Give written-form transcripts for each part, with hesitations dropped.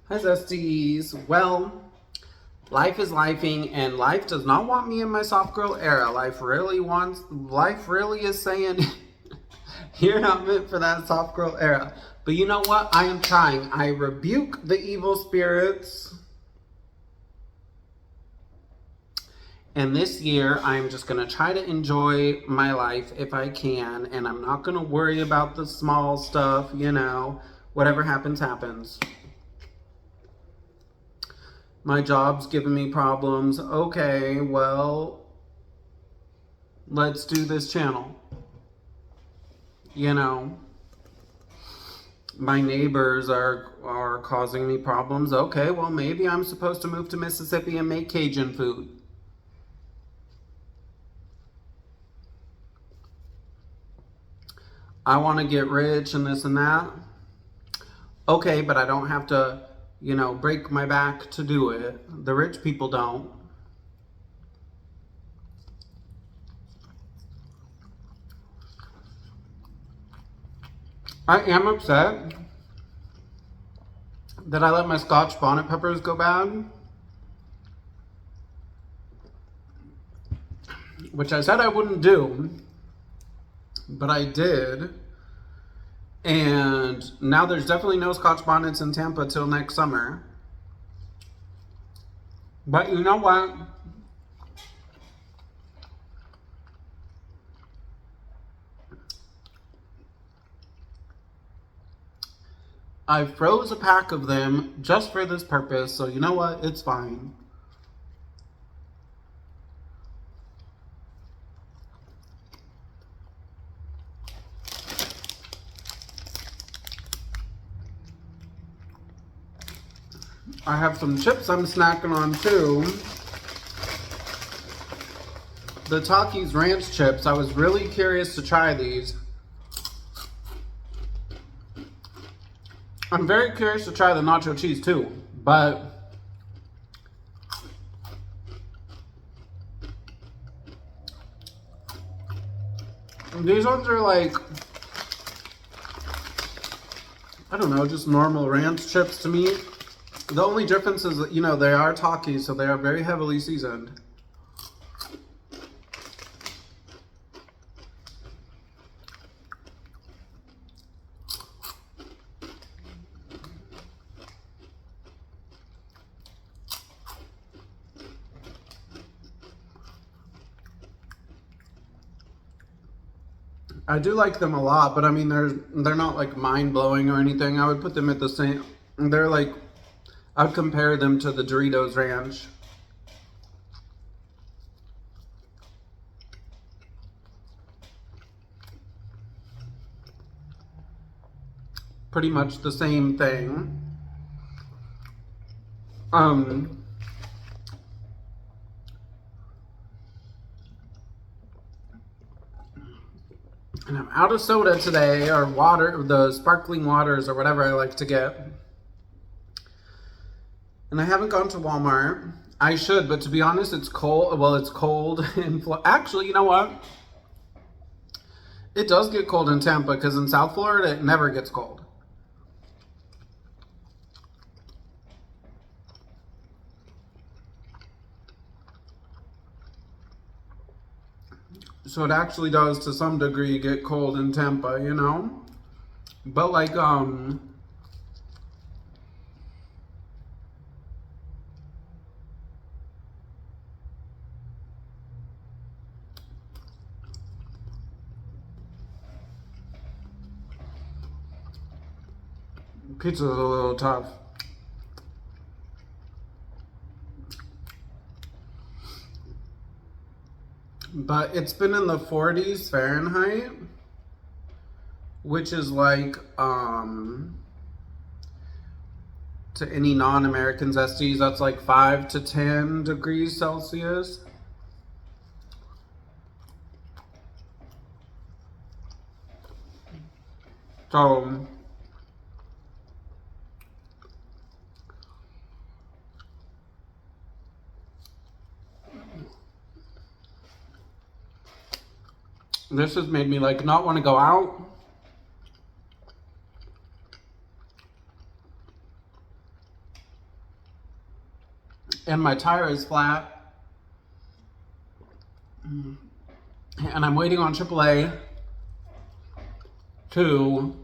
Hi, Zesties. Well, life is lifing, and life does not want me in my soft girl era. Life really is saying, you're not meant for that soft girl era. But you know what? I am trying. I rebuke the evil spirits. And this year, I'm just going to try to enjoy my life if I can. And I'm not going to worry about the small stuff, whatever happens, happens. My job's giving me problems. Okay, well, let's do this channel. My neighbors are causing me problems. Okay, well, maybe I'm supposed to move to Mississippi and make Cajun food. I want to get rich and this and that. Okay, but I don't have to, break my back to do it. The rich people don't. I am upset that I let my Scotch bonnet peppers go bad, which I said I wouldn't do, but I did. And now there's definitely no Scotch bonnets in Tampa till next summer. But you know what? I froze a pack of them just for this purpose, so you know what? It's fine. I have some chips I'm snacking on too. The Takis Ranch chips. I was really curious to try these. I'm very curious to try the nacho cheese too, but these ones are like, I don't know, just normal ranch chips to me. The only difference is that, they are Takis, so they are very heavily seasoned. I do like them a lot, but I mean, they're not like mind-blowing or anything. I would put them at the same, they're like, I would compare them to the Doritos Ranch. Pretty much the same thing. And I'm out of soda today, or water, the sparkling waters, or whatever I like to get. And I haven't gone to Walmart. I should, but to be honest, it's cold. Well, it's cold in actually, you know what? It does get cold in Tampa, because in South Florida, it never gets cold. So it actually does, to some degree, get cold in Tampa, But like, pizza's a little tough. But it's been in the 40s Fahrenheit, which is like, to any non-American zesties, that's like 5 to 10 degrees Celsius. So, this has made me like not want to go out. and my tire is flat. And I'm waiting on AAA to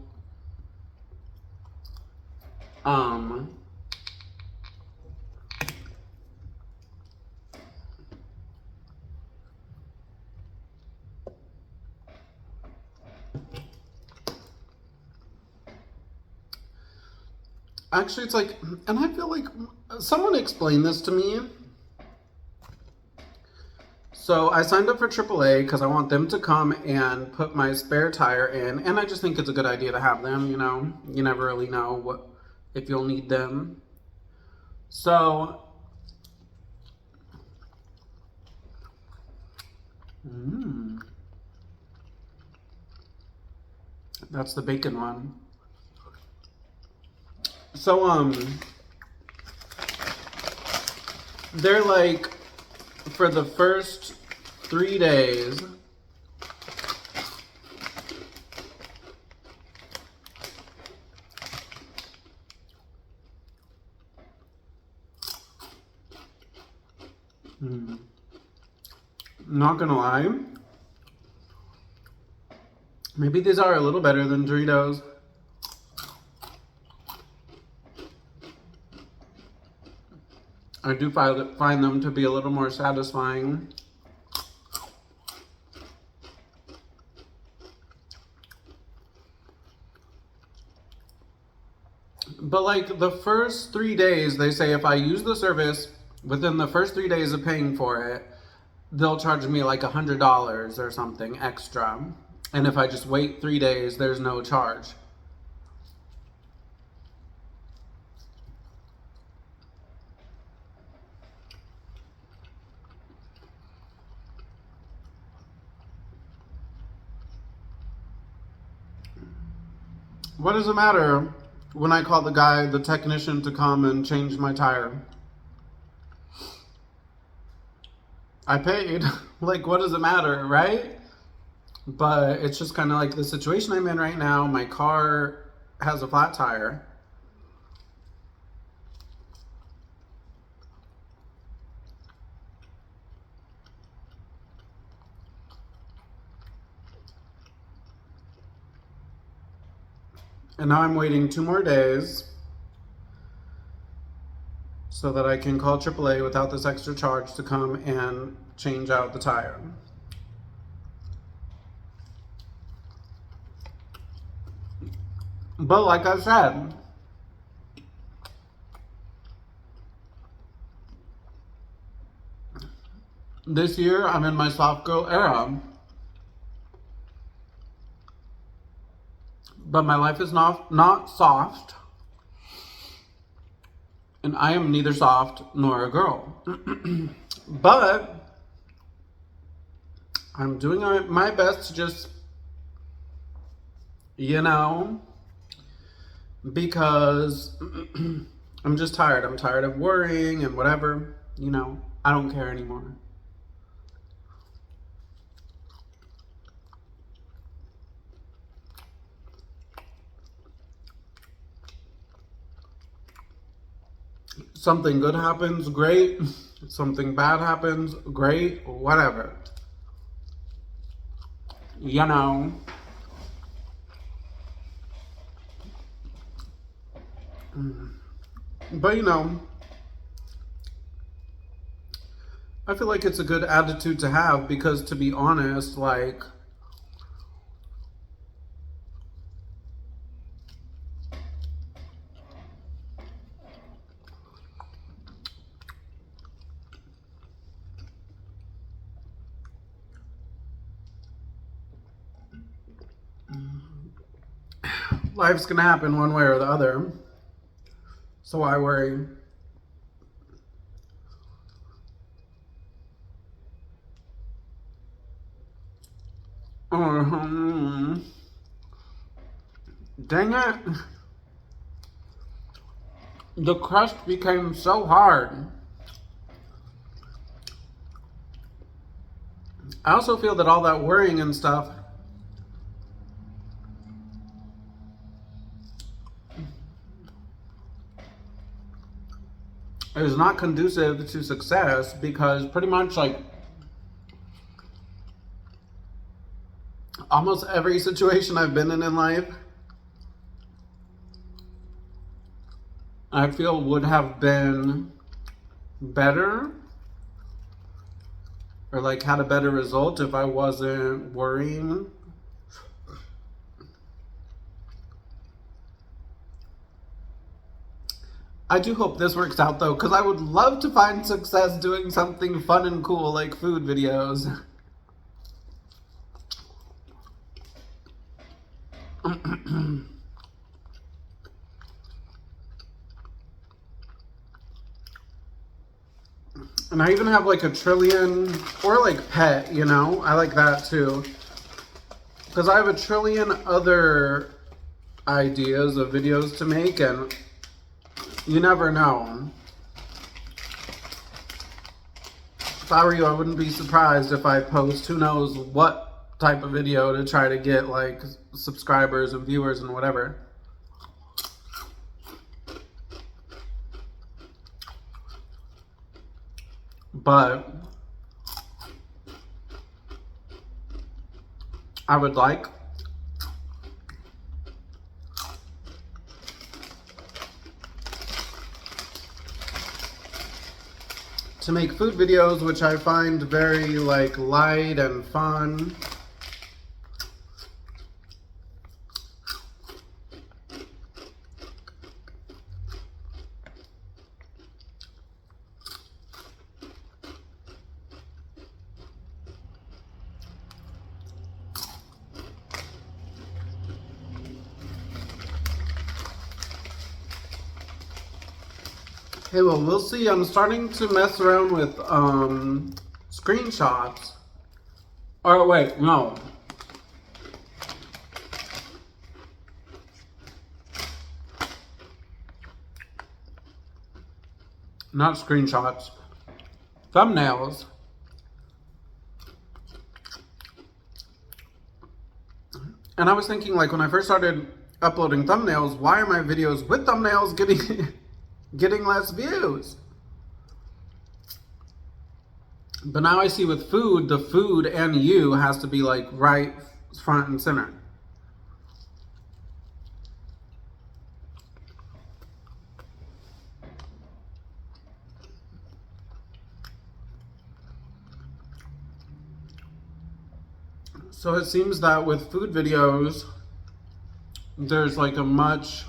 actually, it's like, and I feel like someone explained this to me. So I signed up for AAA because I want them to come and put my spare tire in, and I just think it's a good idea to have them, you know. You never really know if you'll need them. So, that's the bacon one. So, they're like, for the first 3 days, not gonna lie, maybe these are a little better than Doritos. I do find them to be a little more satisfying. But like the first 3 days, they say if I use the service within the first 3 days of paying for it, they'll charge me like $100 or something extra. And if I just wait 3 days, there's no charge. What does it matter when I call the technician to come and change my tire? I paid. Like, what does it matter, right? But it's just kind of like the situation I'm in right now. My car has a flat tire. And now I'm waiting 2 more days so that I can call AAA without this extra charge to come and change out the tire. But like I said, this year I'm in my soft girl era. But my life is not soft. And I am neither soft nor a girl. But I'm doing my best to just, you know, because I'm just tired. I'm tired of worrying and whatever, you know, I don't care anymore. Something good happens, great. Something bad happens, great. Whatever. You know. But you know, I feel like it's a good attitude to have because, to be honest, like, life's gonna happen one way or the other. So why worry? Dang it. The crust became so hard. I also feel that all that worrying and stuff is not conducive to success, because pretty much like almost every situation I've been in life, I feel would have been better, or like had a better result, if I wasn't worrying. I do hope this works out though, because I would love to find success doing something fun and cool like food videos. And I even have like a trillion, or like pet, you know? I like that too. Because I have a trillion other ideas of videos to make, and you never know. If I were you, I wouldn't be surprised if I post who knows what type of video to try to get like subscribers and viewers and whatever. But I would like to make food videos, which I find very like light and fun. Hey, well, we'll see. I'm starting to mess around with screenshots. Or wait, no. Not screenshots. Thumbnails. And I was thinking, like, when I first started uploading thumbnails, why are my videos with thumbnails getting less views? But now I see with food, the food and you has to be like right front and center. So it seems that with food videos, there's like a much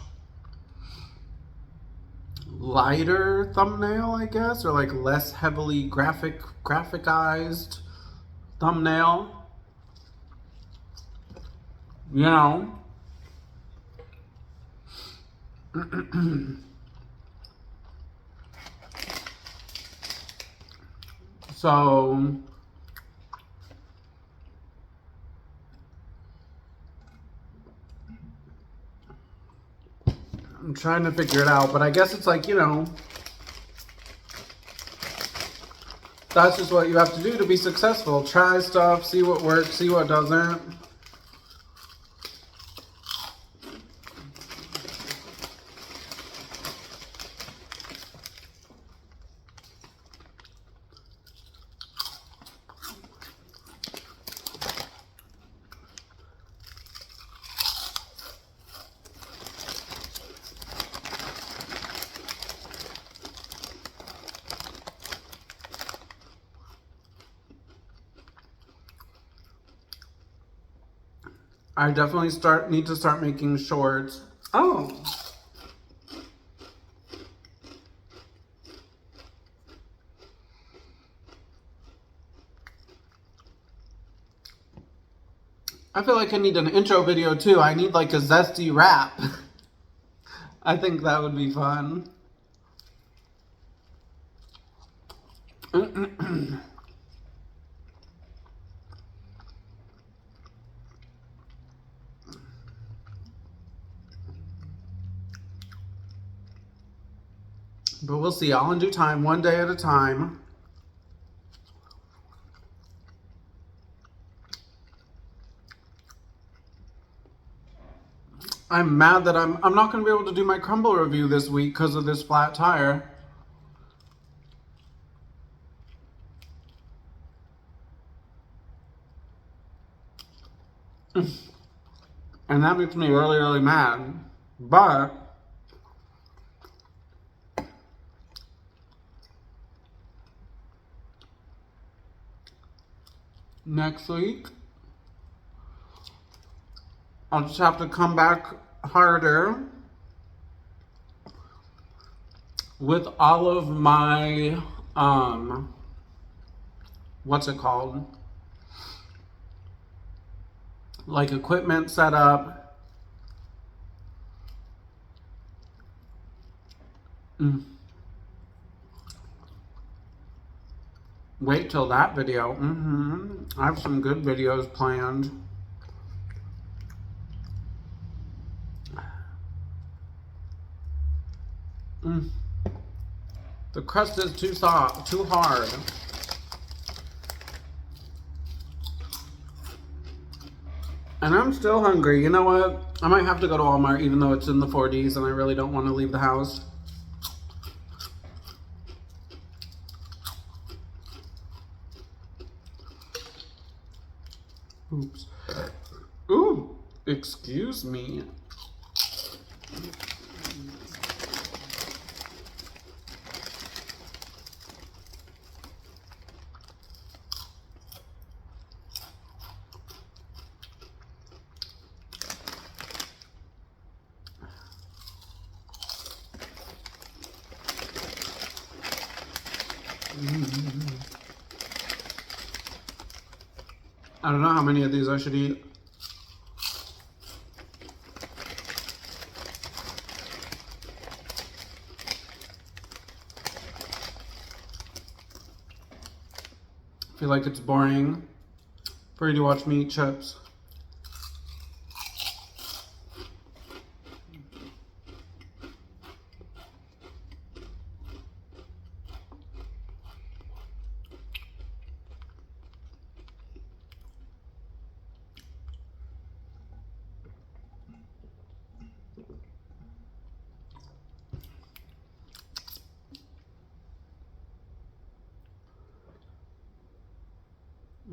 lighter thumbnail, I guess, or like less heavily graphicized thumbnail. You know? So I'm trying to figure it out, but I guess it's like, you know, that's just what you have to do to be successful. Try stuff, see what works, see what doesn't. I definitely need to start making shorts. Oh. I feel like I need an intro video too. I need like a zesty rap. I think that would be fun. But we'll see, all in due time, one day at a time. I'm mad that I'm not going to be able to do my crumble review this week because of this flat tire. And that makes me really, really mad. But next week, I'll just have to come back harder with all of my, what's it called? Like equipment set up. Wait till that video. I have some good videos planned. The crust is too soft, too hard. And I'm still hungry. You know what? I might have to go to Walmart even though it's in the 40s and I really don't want to leave the house. Oops. Ooh, excuse me. I don't know how many of these I should eat. I feel like it's boring for you to watch me eat chips.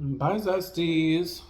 Bye, Zesties.